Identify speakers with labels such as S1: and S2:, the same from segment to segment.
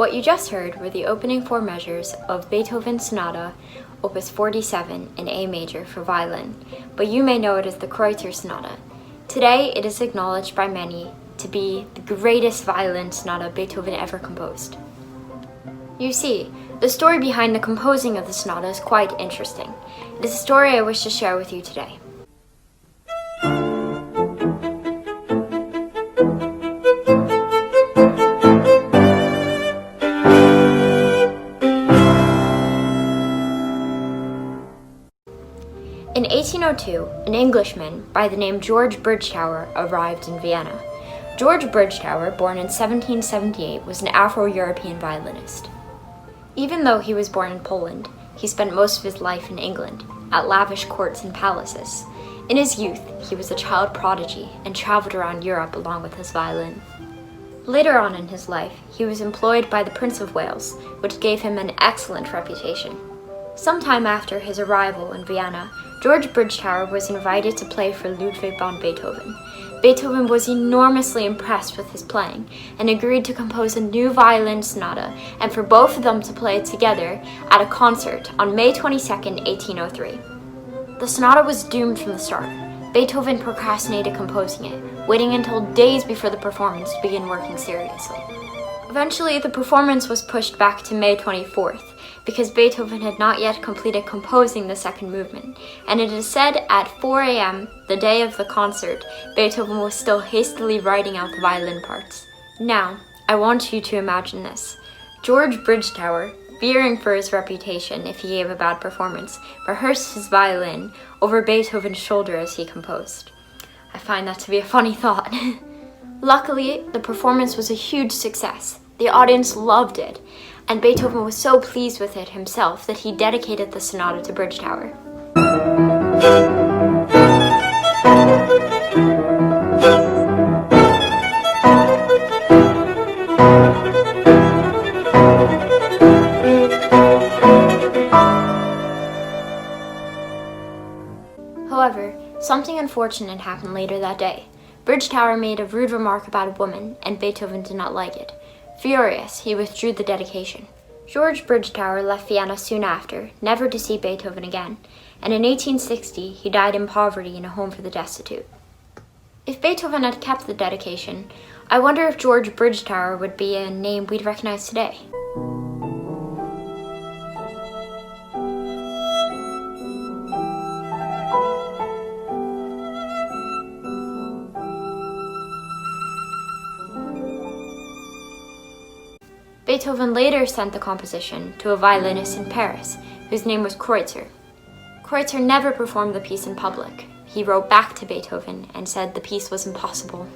S1: What you just heard were the opening four measures of Beethoven's Sonata, Opus 47 in A major for violin, but you may know it as the Kreutzer Sonata. Today, it is acknowledged by many to be the greatest violin sonata Beethoven ever composed. You see, the story behind the composing of the sonata is quite interesting. It is a story I wish to share with you today. In 1802, an Englishman by the name George Bridgetower arrived in Vienna. George Bridgetower, born in 1778, was an Afro-European violinist. Even though he was born in Poland, he spent most of his life in England, at lavish courts and palaces. In his youth, he was a child prodigy and traveled around Europe along with his violin. Later on in his life, he was employed by the Prince of Wales, which gave him an excellent reputation. Sometime after his arrival in Vienna, George Bridgetower was invited to play for Ludwig van Beethoven. Beethoven was enormously impressed with his playing and agreed to compose a new violin sonata and for both of them to play it together at a concert on May 22, 1803. The sonata was doomed from the start. Beethoven procrastinated composing it, waiting until days before the performance to begin working seriously. Eventually, the performance was pushed back to May 24th because Beethoven had not yet completed composing the second movement, and it is said at 4 a.m., the day of the concert, Beethoven was still hastily writing out the violin parts. Now, I want you to imagine this. George Bridgetower, fearing for his reputation if he gave a bad performance, rehearsed his violin over Beethoven's shoulder as he composed. I find that to be a funny thought. Luckily, the performance was a huge success. The audience loved it, and Beethoven was so pleased with it himself that he dedicated the sonata to Bridgetower. However, something unfortunate happened later that day. Bridgetower made a rude remark about a woman, and Beethoven did not like it. Furious, he withdrew the dedication. George Bridgetower left Vienna soon after, never to see Beethoven again, and in 1860 he died in poverty in a home for the destitute. If Beethoven had kept the dedication, I wonder if George Bridgetower would be a name we'd recognize today. Beethoven later sent the composition to a violinist in Paris, whose name was Kreutzer. Kreutzer never performed the piece in public. He wrote back to Beethoven and said the piece was impossible.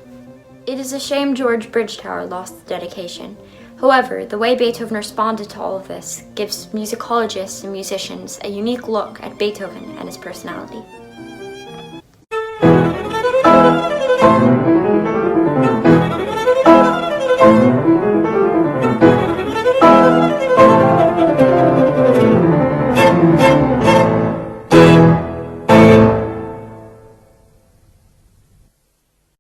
S1: It is a shame George Bridgetower lost the dedication. However, the way Beethoven responded to all of this gives musicologists and musicians a unique look at Beethoven and his personality.